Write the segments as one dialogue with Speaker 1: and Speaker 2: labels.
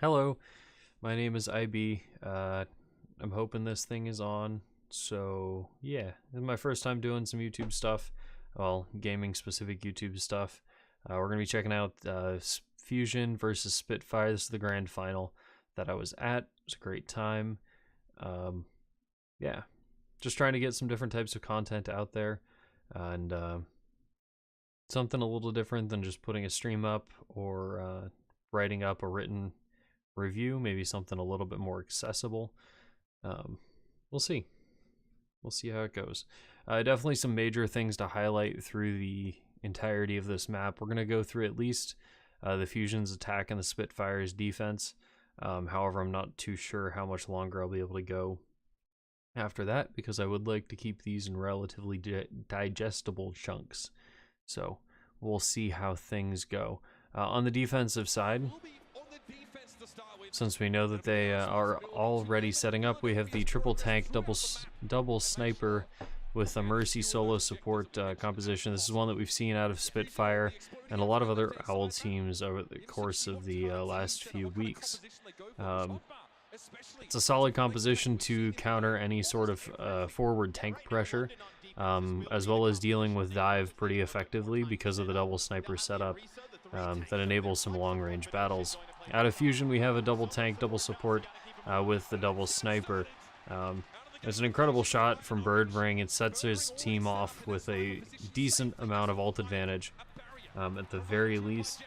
Speaker 1: Hello, my name is IB. I'm hoping this thing is on. So, yeah, this is my first time doing some YouTube stuff. Well, gaming specific YouTube stuff. We're going to be checking out Fusion versus Spitfire. This is the grand final that I was at. It was a great time. Um, yeah, just trying to get some different types of content out there and something a little different than just putting a stream up or writing up a written review, maybe something a little bit more accessible. We'll see. We'll see how it goes. Definitely some major things to highlight through the entirety of this map. We're going to go through at least the Fusion's attack and the Spitfire's defense. However, I'm not too sure how much longer I'll be able to go after that because I would like to keep these in relatively digestible chunks. So we'll see how things go. On the defensive side, since we know that they are already setting up, we have the triple tank double sniper with a Mercy solo support composition. This is one that we've seen out of Spitfire and a lot of other Owl teams over the course of the last few weeks. It's a solid composition to counter any sort of forward tank pressure, as well as dealing with dive pretty effectively because of the double sniper setup that enables some long-range battles. Out of Fusion, we have a double tank, double support with the double sniper. It's an incredible shot from Birdring. It sets his team off with a decent amount of ult advantage, at the very least,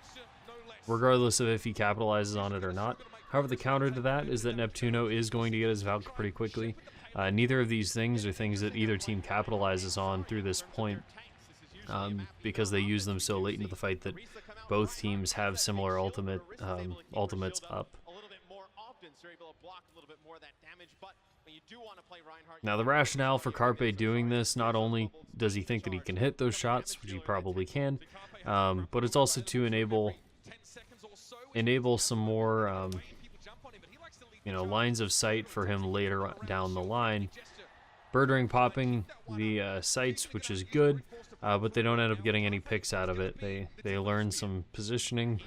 Speaker 1: regardless of if he capitalizes on it or not. However, the counter to that is that Neptuno is going to get his Valk pretty quickly. Neither of these things are things that either team capitalizes on through this point, because they use them so late into the fight that both teams have similar ultimates up. Now, the rationale for Carpe doing this, not only does he think that he can hit those shots, which he probably can, but it's also to enable some more lines of sight for him later down the line. Birdring popping the sights, which is good, but they don't end up getting any picks out of it. They learn some positioning.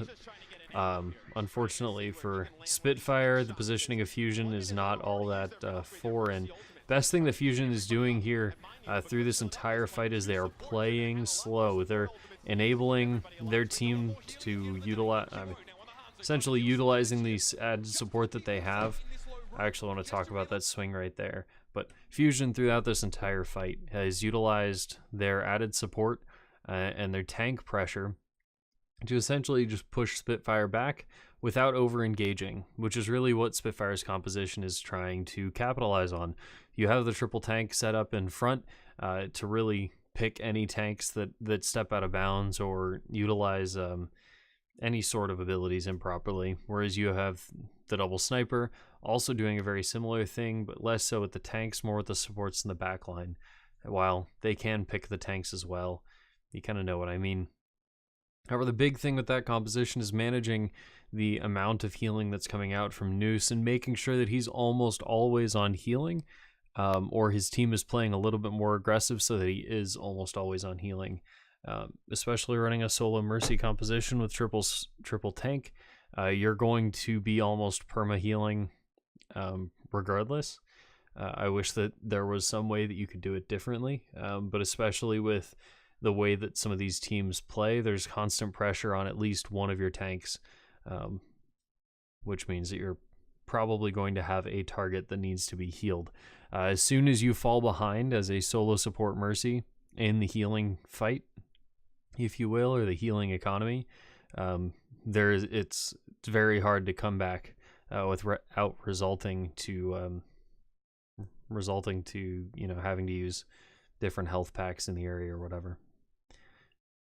Speaker 1: Unfortunately for Spitfire, the positioning of Fusion is not all that foreign. Best thing that Fusion is doing here through this entire fight is they are playing slow. They're enabling their team to utilize, essentially utilizing the added support that they have. I actually want to talk about that swing right there. But Fusion throughout this entire fight has utilized their added support and their tank pressure to essentially just push Spitfire back without over-engaging, which is really what Spitfire's composition is trying to capitalize on. You have the triple tank set up in front to really pick any tanks that step out of bounds or utilize any sort of abilities improperly, whereas you have the double sniper also doing a very similar thing, but less so with the tanks, more with the supports in the back line. While they can pick the tanks as well, you kind of know what I mean. However, the big thing with that composition is managing the amount of healing that's coming out from Noose and making sure that he's almost always on healing, or his team is playing a little bit more aggressive so that he is almost always on healing. Especially running a solo Mercy composition with triple tank, you're going to be almost perma healing regardless. I wish that there was some way that you could do it differently, but especially with the way that some of these teams play, there's constant pressure on at least one of your tanks, which means that you're probably going to have a target that needs to be healed. As soon as you fall behind as a solo support Mercy in the healing fight, if you will, or the healing economy, it's very hard to come back without resulting to having to use different health packs in the area or whatever,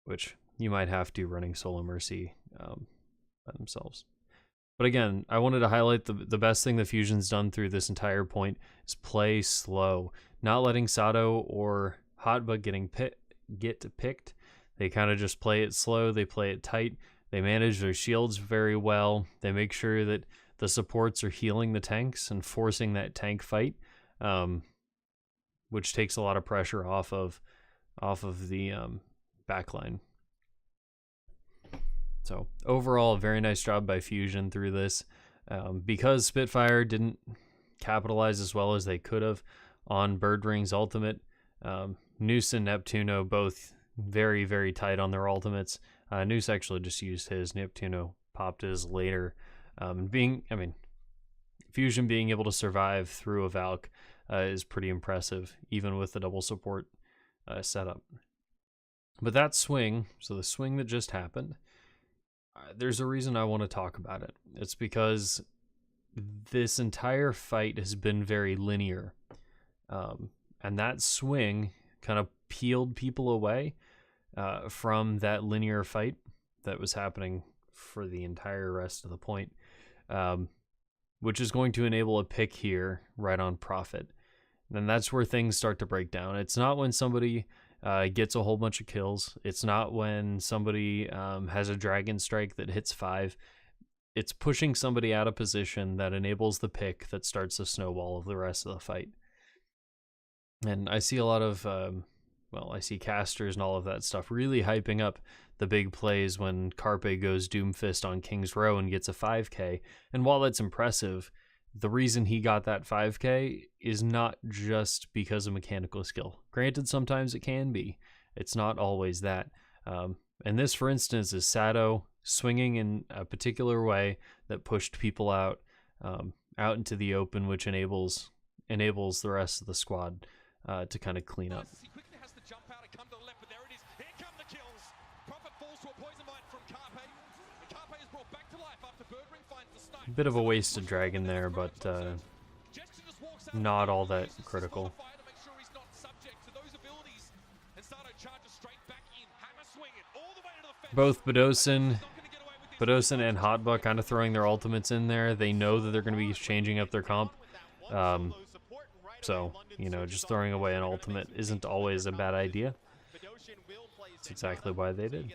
Speaker 1: which you might have to running solo Mercy by themselves. But again, I wanted to highlight the best thing the Fusion's done through this entire point is play slow, not letting Sato or Hotbug get picked. They kind of just play it slow. They play it tight. They manage their shields very well. They make sure that the supports are healing the tanks and forcing that tank fight, which takes a lot of pressure off of the backline. So overall, a very nice job by Fusion through this. Because Spitfire didn't capitalize as well as they could have on Birdring's ultimate. Noose and Neptuno both very, very tight on their ultimates. Noose actually just used his. Neptuno popped his later. Fusion being able to survive through a Valk is pretty impressive, even with the double support setup. But that swing, so the swing that just happened, there's a reason I want to talk about it. It's because this entire fight has been very linear. And that swing kind of peeled people away from that linear fight that was happening for the entire rest of the point, which is going to enable a pick here right on profit. And that's where things start to break down. It's not when somebody gets a whole bunch of kills. It's not when somebody has a dragon strike that hits 5. It's pushing somebody out of position that enables the pick that starts the snowball of the rest of the fight. And I see a lot of, I see casters and all of that stuff really hyping up the big plays when Carpe goes Doomfist on King's Row and gets a 5k. And while that's impressive, the reason he got that 5k is not just because of mechanical skill. Granted, sometimes it can be. It's not always that. And this, for instance, is Sado swinging in a particular way that pushed people out into the open, which enables the rest of the squad to kind of clean up. A bit of a wasted dragon there, but not all that critical. Both Badosin and Hotba kind of throwing their ultimates in there. They know that they're going to be changing up their comp. So, just throwing away an ultimate isn't always a bad idea. That's exactly why they did.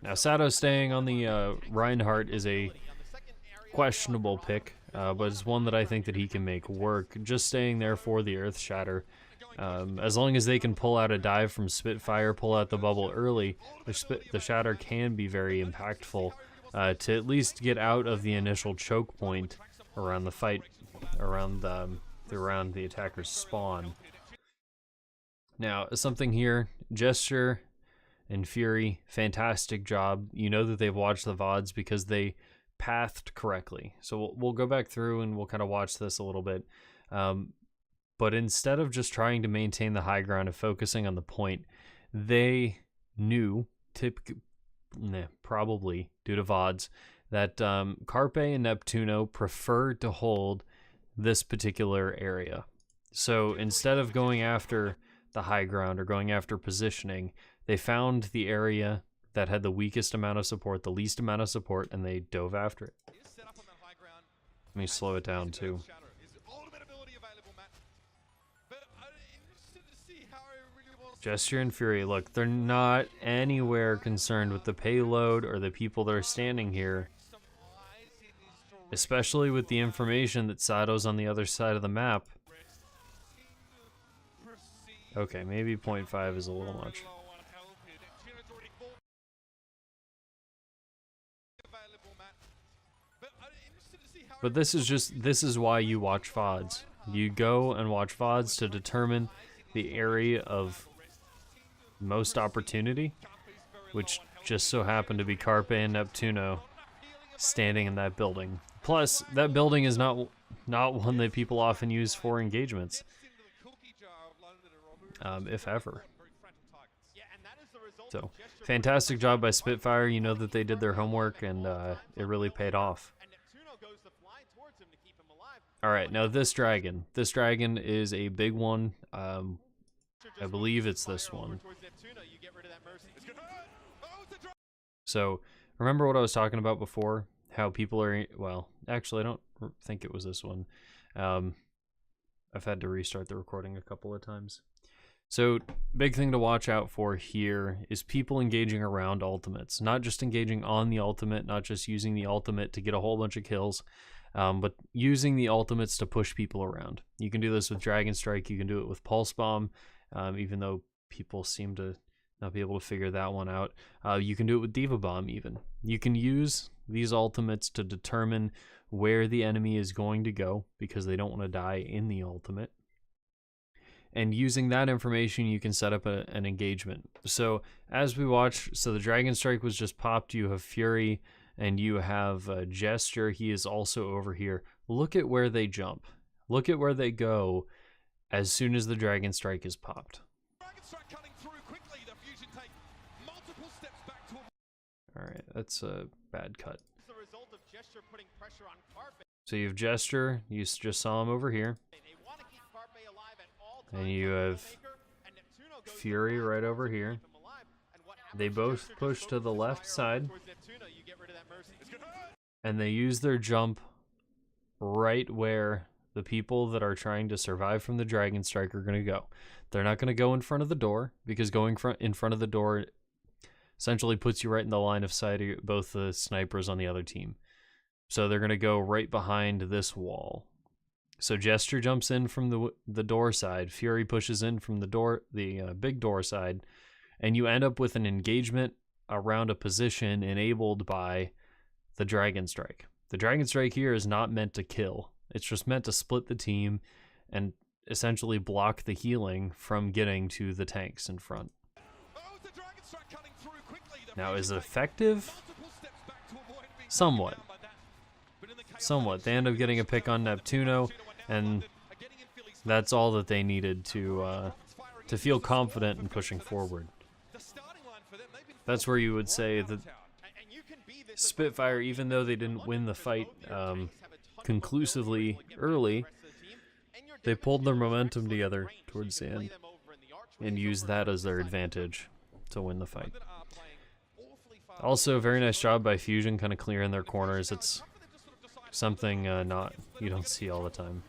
Speaker 1: Now, Sado staying on the Reinhardt is a questionable pick, but it's one that I think that he can make work. Just staying there for the Earth Shatter. As long as they can pull out a dive from Spitfire, pull out the bubble early, the Shatter can be very impactful to at least get out of the initial choke point around the fight, around the attacker's spawn. Now, something here, Gesture and Fury, fantastic job. You know that they've watched the VODs because they pathed correctly. So we'll go back through and we'll kind of watch this a little bit. But instead of just trying to maintain the high ground and focusing on the point, they knew, probably due to VODs, that Carpe and Neptuno preferred to hold this particular area. So instead of going after the high ground or going after positioning, they found the area that had the weakest amount of support, the least amount of support, and they dove after it. Let me slow it down too. Gesture and Fury, look, they're not anywhere concerned with the payload or the people that are standing here. Especially with the information that Sado's on the other side of the map. Okay, maybe 0.5 is a little much. But this is why you watch VODs. You go and watch VODs to determine the area of most opportunity, which just so happened to be Carpe and Neptuno standing in that building. Plus, that building is not one that people often use for engagements, if ever. So, fantastic job by Spitfire. You know that they did their homework, and it really paid off. Alright, now this dragon. This dragon is a big one. I believe it's this one. So, remember what I was talking about before? How people are, well, actually I don't think it was this one. I've had to restart the recording a couple of times. So, big thing to watch out for here is people engaging around ultimates. Not just engaging on the ultimate, not just using the ultimate to get a whole bunch of kills, but using the ultimates to push people around. You can do this with Dragon Strike, you can do it with Pulse Bomb, even though people seem to not be able to figure that one out. You can do it with Diva Bomb even. You can use these ultimates to determine where the enemy is going to go because they don't want to die in the ultimate. And using that information, you can set up an engagement. So as we watch, so the Dragon Strike was just popped. You have Fury and you have Gesture. He is also over here. Look at where they jump. Look at where they go as soon as the Dragon Strike is popped. Alright, that's a bad cut. So you have Gesture, you just saw him over here. And you have Fury right over here. They both push to the left side. And they use their jump right where the people that are trying to survive from the Dragon Strike are going to go. They're not going to go in front of the door, because going in front of the door essentially puts you right in the line of sight of both the snipers on the other team. So they're going to go right behind this wall. So Gesture jumps in from the door side, Fury pushes in from the big door side, and you end up with an engagement around a position enabled by the Dragon Strike. The Dragon Strike here is not meant to kill. It's just meant to split the team and essentially block the healing from getting to the tanks in front. Now, is it effective? Somewhat. Somewhat. They end up getting a pick on Neptuno, and that's all that they needed to feel confident in pushing forward. That's where you would say that Spitfire, even though they didn't win the fight conclusively early, they pulled their momentum together towards the end and used that as their advantage to win the fight. Also, very nice job by Fusion kind of clearing their corners. It's something you don't see all the time.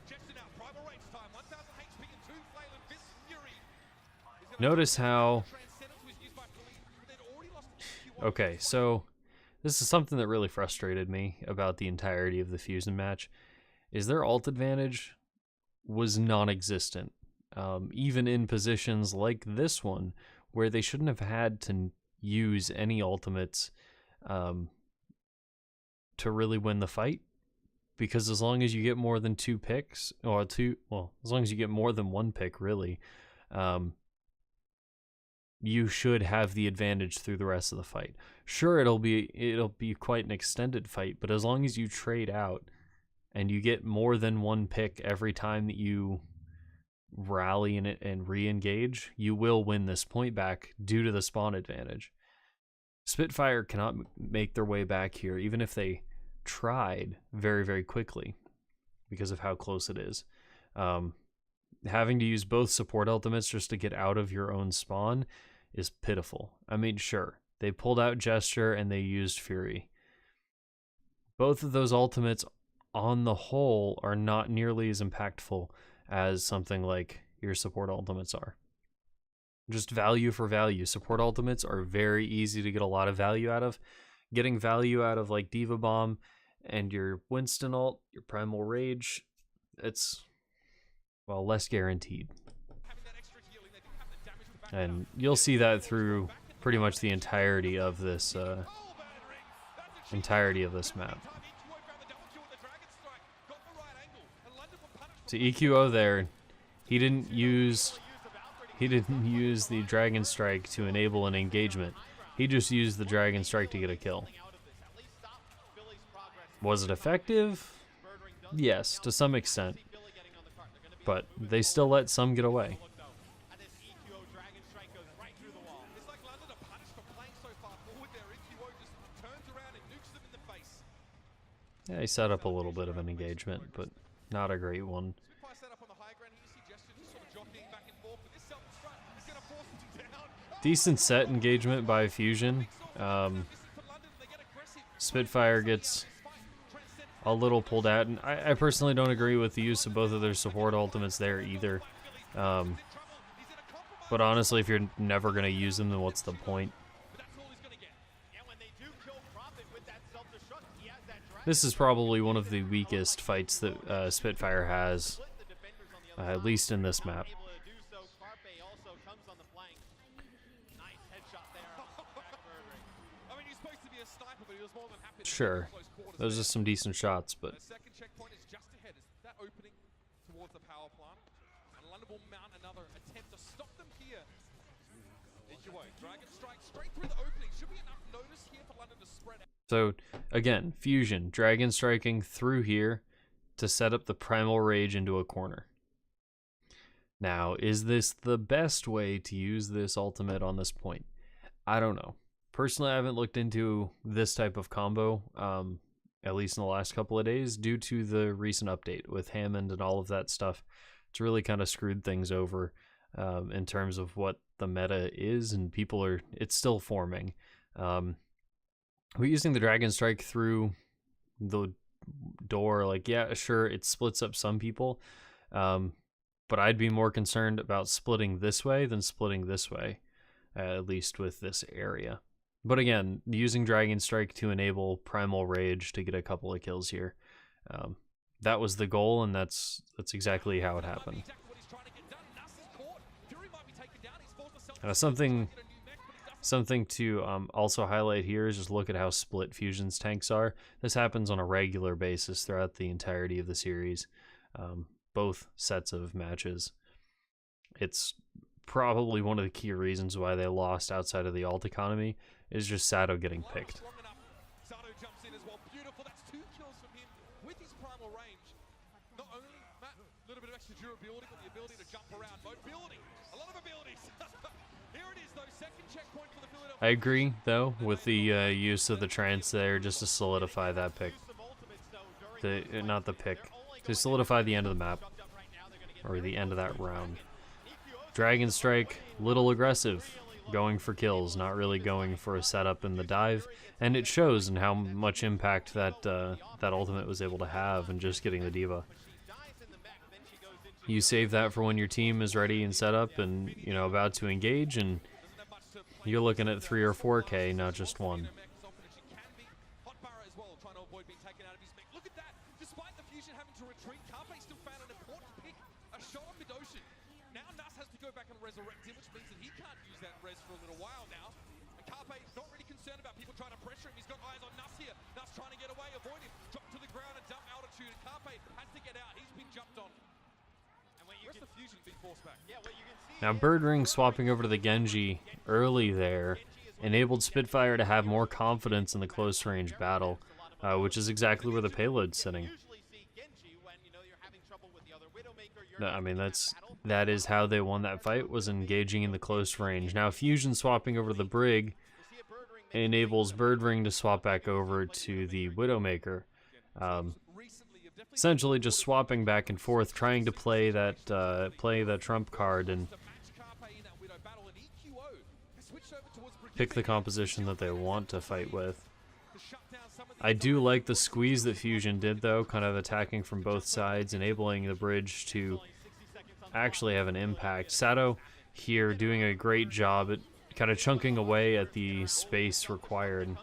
Speaker 1: Notice how... Okay, so this is something that really frustrated me about the entirety of the Fusion match, is their ult advantage was non-existent. Even in positions like this one, where they shouldn't have had to use any ultimates to really win the fight, because as long as you get more than 2 picks, or as long as you get more than 1 pick, really, you should have the advantage through the rest of the fight. Sure, it'll be quite an extended fight, but as long as you trade out and you get more than 1 pick every time that you rally in it and re-engage, you will win this point back due to the spawn advantage. Spitfire cannot make their way back here, even if they tried very, very quickly, because of how close it is. Having to use both support ultimates just to get out of your own spawn is pitiful. I mean, sure, they pulled out Gesture and they used Fury. Both of those ultimates on the whole are not nearly as impactful as something like your support ultimates are. Just value for value. Support ultimates are very easy to get a lot of value out of. Getting value out of like Diva Bomb and your Winston ult, your Primal Rage, it's, well, less guaranteed. And you'll see that through pretty much the entirety of this map. So EQO there, he didn't use the Dragon Strike to enable an engagement. He just used the Dragon Strike to get a kill. Was it effective? Yes, to some extent. But they still let some get away. Yeah, he set up a little bit of an engagement, but not a great one. Decent set engagement by Fusion. Spitfire gets a little pulled out, and I personally don't agree with the use of both of their support ultimates there either. But honestly, if you're never going to use them, then what's the point? This is probably one of the weakest fights that Spitfire has, at least in this map. Sure, those are some decent shots, but
Speaker 2: The second checkpoint is just ahead. Is that opening towards the power plant? And London will mount another attempt to stop them here. Dragon strike straight through the opening. Should be enough notice here for London to spread out.
Speaker 1: so again, fusion, dragon striking through here to set up the primal rage into a corner. Now, is this the best way to use this ultimate on this point? I don't know. Personally, I haven't looked into this type of combo, at least in the last couple of days, due to the recent update with Hammond and all of that stuff. It's really kind of screwed things over in terms of what the meta is, and it's still forming. We're using the Dragon Strike through the door, like, yeah, sure, it splits up some people, but I'd be more concerned about splitting this way than splitting this way, at least with this area. But again, using Dragon Strike to enable Primal Rage to get a couple of kills here, that was the goal, and that's exactly how it happened. Something to also highlight here is just look at how split Fusion's tanks are. This happens on a regular basis throughout the entirety of the series, both sets of matches. It's probably one of the key reasons why they lost outside of the alt economy is just Sato getting picked.
Speaker 2: Sato jumps in as well. Beautiful. That's 2 kills from him with his primal range. Not only, Matt, a little bit of extra durability, but the ability to jump around. Mobility. A lot of abilities. Here it is, though. Second checkpoint for the Philadelphia.
Speaker 1: I agree, though, with the use of the trance there just to solidify that pick. Not the pick. To solidify the end of the map. Or the end of that round. Dragon Strike, little aggressive. Going for kills, not really going for a setup in the dive. And it shows in how much impact that ultimate was able to have in just getting the diva. You save that for when your team is ready and set up and, you know, about to engage, and you're looking at 3 or 4K, not just 1.
Speaker 2: Look at that. Despite the fusion having to retreat, Carpe still found an important pick. A shot on mid-ocean. Now Nas has to go back and resurrect him, which means that he can't use that res for a little while now. And Carpe's not really concerned about people trying to pressure him. He's got eyes on Nas here. Nas trying to get away, avoid him. Drop to the ground and dump altitude. Carpe has to get out. He's been jumped on. Where's the fusion being forced back?
Speaker 1: Now Bird Ring swapping over to the Genji early there enabled Spitfire to have more confidence in the close range battle, which is exactly where the payload's sitting. I mean, that is how they won that fight, was engaging in the close range. Now Fusion swapping over to the Brig enables Bird Ring to swap back over to the Widowmaker. Essentially just swapping back and forth, trying to play that trump card and pick the composition that they want to fight with. I do like the squeeze that Fusion did, though, kind of attacking from both sides, enabling the bridge to actually have an impact. Sato here doing a great job at kind of chunking away at the space required.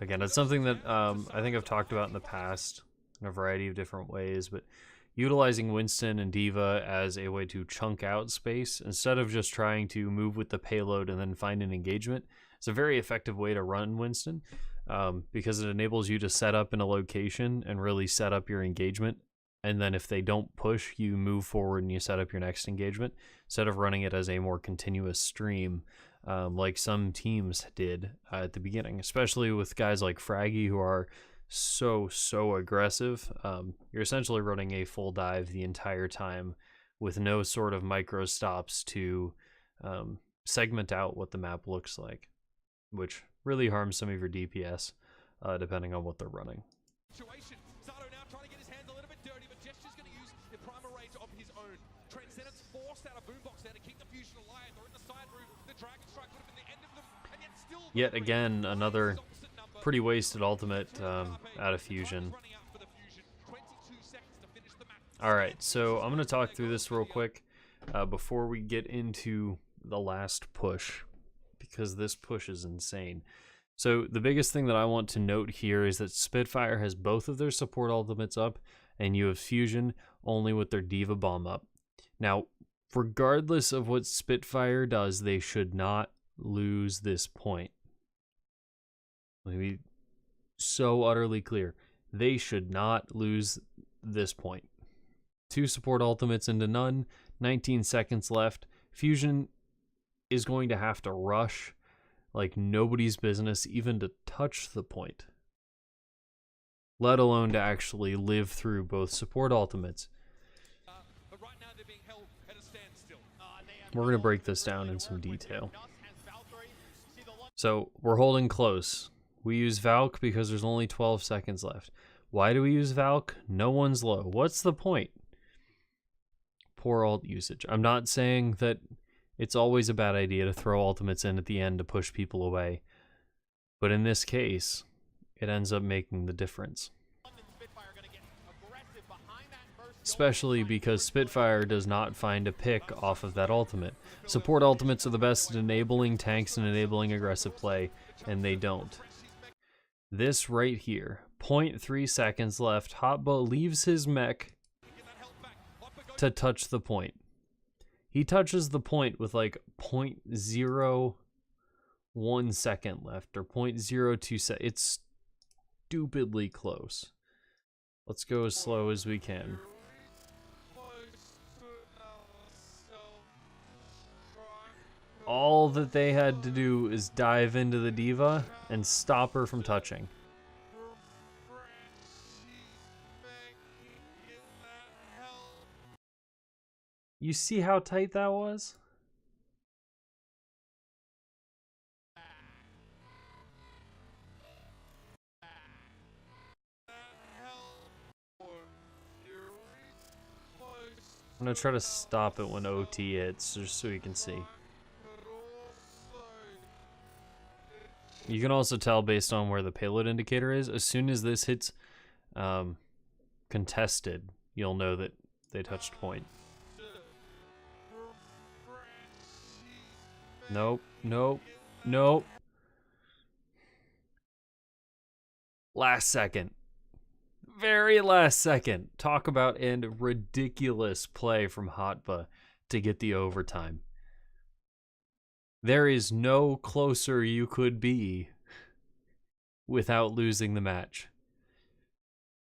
Speaker 1: Again, it's something that I think I've talked about in the past in a variety of different ways, but utilizing Winston and D.Va as a way to chunk out space instead of just trying to move with the payload and then find an engagement is a very effective way to run Winston, because it enables you to set up in a location and really set up your engagement, and then if they don't push, you move forward and you set up your next engagement instead of running it as a more continuous stream. Like some teams did at the beginning, especially with guys like Fraggy who are so aggressive. You're essentially running a full dive the entire time with no sort of micro stops to segment out what the map looks like, which really harms some of your DPS depending on what they're running.
Speaker 2: Sato now trying to get his hands a little bit dirty, but Gesture's going to use the primal rage of his own. Transcendence forced out of Boombox there to keep the fusion alive. They're in the side room. The Dragon Strike would have been the end of them, and yet still...
Speaker 1: Yet again, another pretty wasted ultimate out of Fusion. Alright, so I'm going to talk through this real quick before we get into the last push, because this push is insane. So the biggest thing that I want to note here is that Spitfire has both of their support ultimates up, and you have Fusion only with their D.Va Bomb up. Now, regardless of what Spitfire does, they should not lose this point. Let me be so utterly clear. They should not lose this point. 2 support ultimates into none, 19 seconds left. Fusion is going to have to rush like nobody's business even to touch the point, let alone to actually live through both support ultimates.
Speaker 2: But right now they're being held at a standstill.
Speaker 1: We're going to break this down in some detail. So we're holding close. We use Valk because there's only 12 seconds left. Why do we use Valk? No one's low. What's the point? Poor ult usage. I'm not saying that it's always a bad idea to throw ultimates in at the end to push people away, but in this case, it ends up making the difference. Especially because Spitfire does not find a pick off of that ultimate. Support ultimates are the best at enabling tanks and enabling aggressive play, and they don't. This right here, 0.3 seconds left, Hotba leaves his mech to touch the point. He touches the point with like 0.01 second left, or 0.02 seconds. It's stupidly close. Let's go as slow as we can. All that they had to do is dive into the diva and stop her from touching. You see how tight that was? I'm gonna try to stop it when OT hits, just so you can see. You can also tell based on where the payload indicator is. As soon as this hits contested, you'll know that they touched point. Nope, nope, nope. Last second. Very last second. Talk about a ridiculous play from Hotba to get the overtime. There is no closer you could be without losing the match.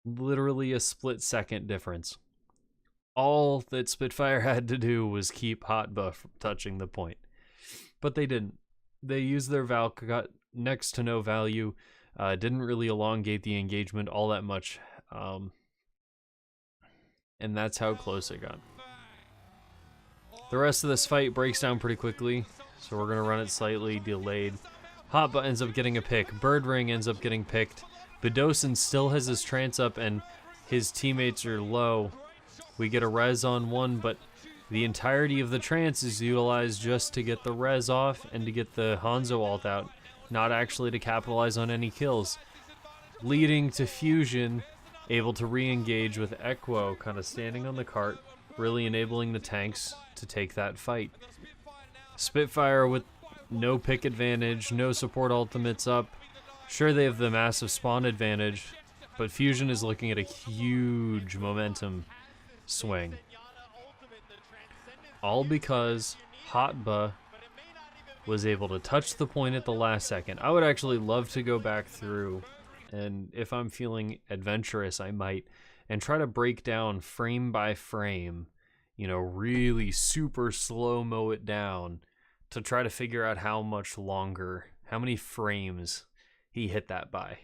Speaker 1: Literally a split-second difference. All that Spitfire had to do was keep Hotba from touching the point. But they didn't. They used their Valk, got next to no value, didn't really elongate the engagement all that much, and that's how close it got. The rest of this fight breaks down pretty quickly, so we're going to run it slightly delayed. Hotba ends up getting a pick. Bird Ring ends up getting picked. Bedosin still has his trance up, and his teammates are low. We get a res on one, but the entirety of the trance is utilized just to get the res off and to get the Hanzo ult out, not actually to capitalize on any kills. Leading to Fusion able to re-engage with Equo kind of standing on the cart, really enabling the tanks to take that fight. Spitfire with no pick advantage, no support ultimates up. Sure, they have the massive spawn advantage, but Fusion is looking at a huge momentum swing. All because Hotba was able to touch the point at the last second. I would actually love to go back through, and if I'm feeling adventurous, I might, and try to break down frame by frame, you know, really super slow-mo it down to try to figure out how much longer, how many frames he hit that by.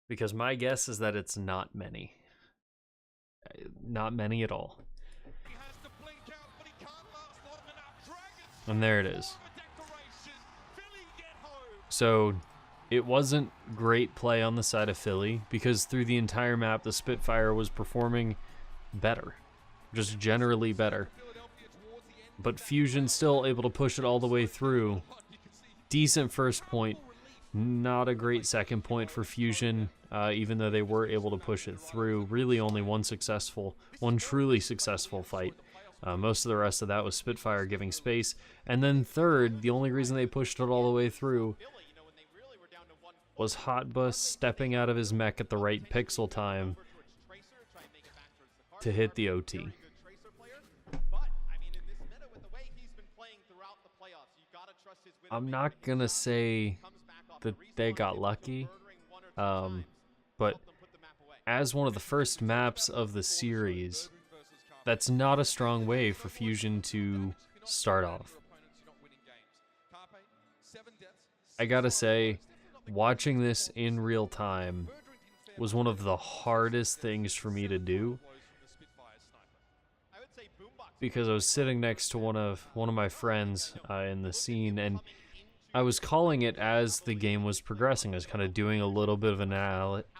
Speaker 1: Because my guess is that it's not many. Not many at all. And there it is. So it wasn't great play on the side of Philly because through the entire map the Spitfire was performing better, just generally better. But Fusion still able to push it all the way through. Decent first point, not a great second point for Fusion, even though they were able to push it through. Really only one truly successful fight. Most of the rest of that was Spitfire giving space. And then third, the only reason they pushed it all the way through was Hotba stepping out of his mech at the right pixel time to hit the OT. I'm not gonna say that they got lucky, but as one of the first maps of the series, that's not a strong way for Fusion to start off. I gotta say, watching this in real time was one of the hardest things for me to do, because I was sitting next to one of my friends in the scene, and I was calling it as the game was progressing. I was kind of doing a little bit of an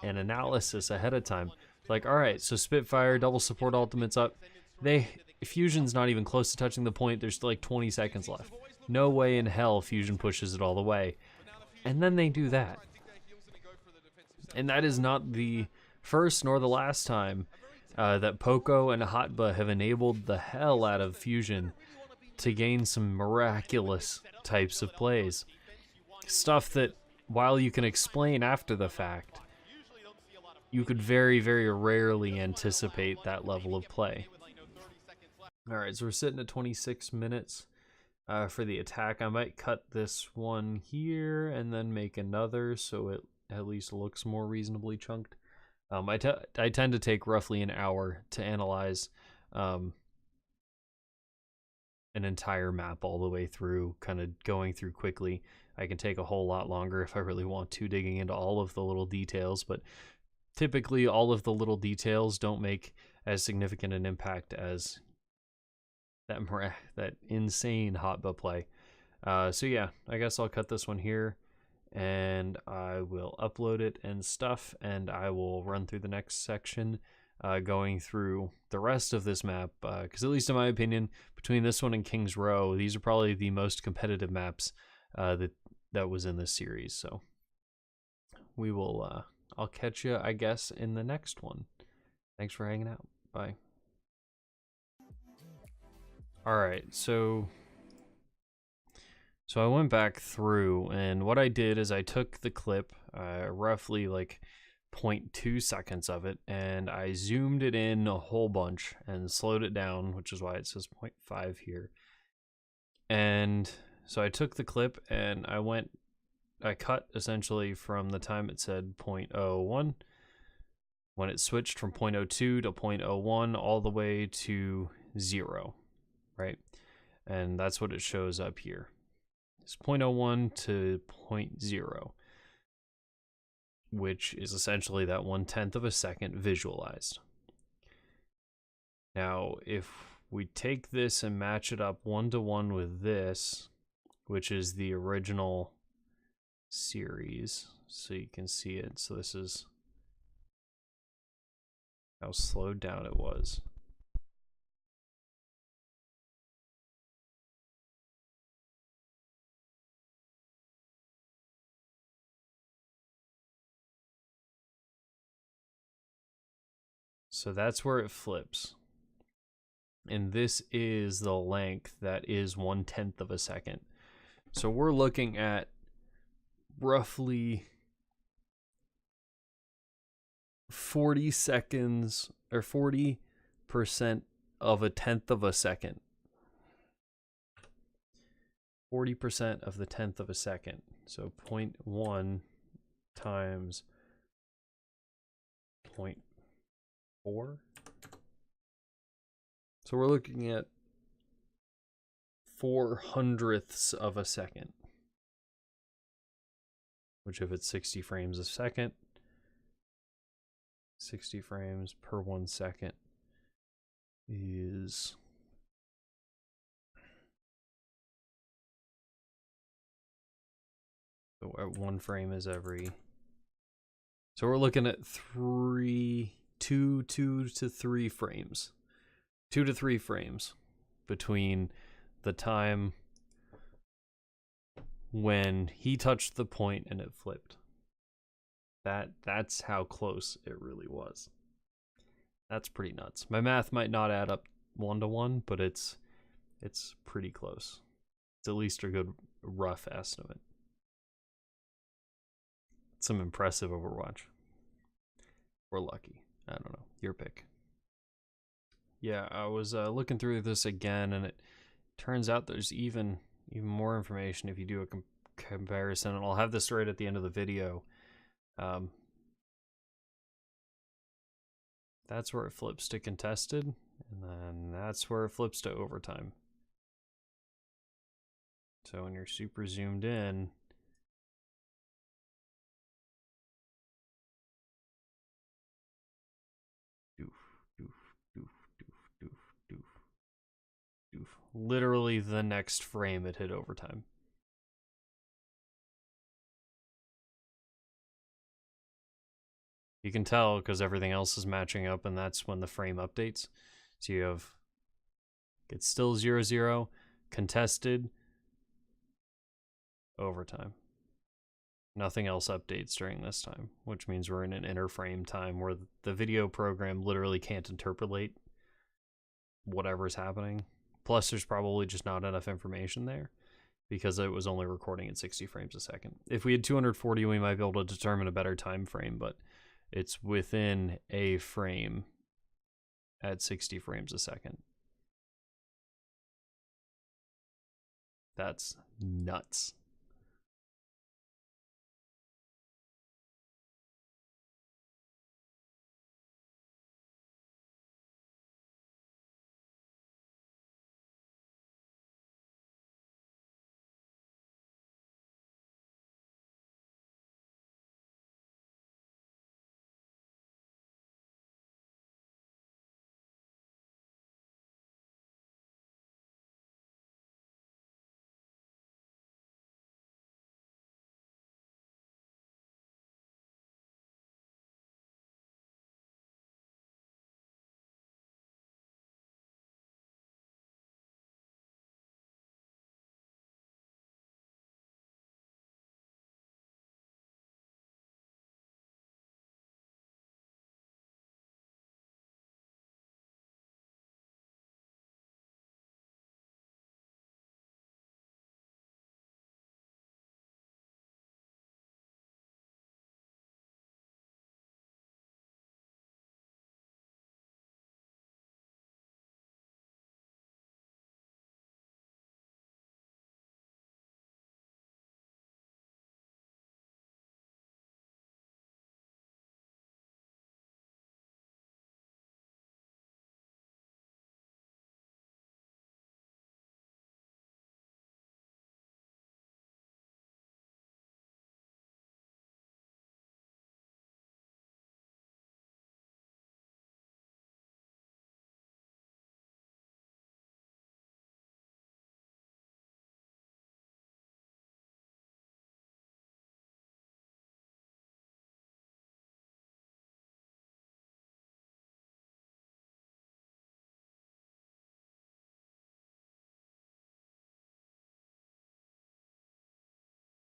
Speaker 1: analysis ahead of time. Like, all right, so Spitfire, double support ultimates up. Fusion's not even close to touching the point. There's like 20 seconds left. No way in hell Fusion pushes it all the way. And then they do that. And that is not the first nor the last time that Poco and Hotba have enabled the hell out of Fusion to gain some miraculous types of plays. Stuff that, while you can explain after the fact, you could very, very rarely anticipate that level of play. Alright, so we're sitting at 26 minutes for the attack. I might cut this one here and then make another so it at least looks more reasonably chunked. I tend to take roughly an hour to analyze an entire map all the way through, kind of going through quickly. I can take a whole lot longer if I really want to, digging into all of the little details, but typically all of the little details don't make as significant an impact as that insane Hotba play. So yeah, I guess I'll cut this one here, and I will upload it and stuff, and I will run through the next section, going through the rest of this map, because at least in my opinion, between this one and King's Row, these are probably the most competitive maps that was in this series. So we will I'll catch you, I guess, in the next one. Thanks for hanging out. Bye. Alright, so I went back through, and what I did is I took the clip, roughly like 0.2 seconds of it, and I zoomed it in a whole bunch and slowed it down, which is why it says 0.5 here. And so I took the clip and I cut essentially from the time it said 0.01, when it switched from 0.02 to 0.01 all the way to 0, right? And that's what it shows up here. It's 0.01 to 0.0, which is essentially that 1/10 of a second visualized. Now, if we take this and match it up 1-to-1 with this, which is the original series, so you can see it. So this is how slowed down it was. So that's where it flips. And this is the length that is 1/10 of a second. So we're looking at roughly 40 seconds, or 40% of a tenth of a second. 40% of the tenth of a second. So 0.1 times 0.4. So we're looking at 4/100ths of a second, which if it's 60 frames a second, 60 frames per 1 second is so one frame is every. So we're looking at 2 to 3 frames. 2 to 3 frames between the time when he touched the point and it flipped. That's how close it really was. That's pretty nuts. My math might not add up 1-to-1, but it's pretty close. It's at least a good rough estimate. It's some impressive Overwatch. We're lucky. I don't know. Your pick. Yeah, I was looking through this again, and it turns out there's even even more information if you do a comparison, and I'll have this right at the end of the video. That's where it flips to contested, and then that's where it flips to overtime. So when you're super zoomed in, literally the next frame it hit overtime. You can tell because everything else is matching up, and that's when the frame updates. So you have, it's still 0-0, contested, overtime. Nothing else updates during this time, which means we're in an interframe time where the video program literally can't interpolate whatever's happening. Plus, there's probably just not enough information there because it was only recording at 60 frames a second. If we had 240, we might be able to determine a better time frame, but it's within a frame at 60 frames a second. That's nuts.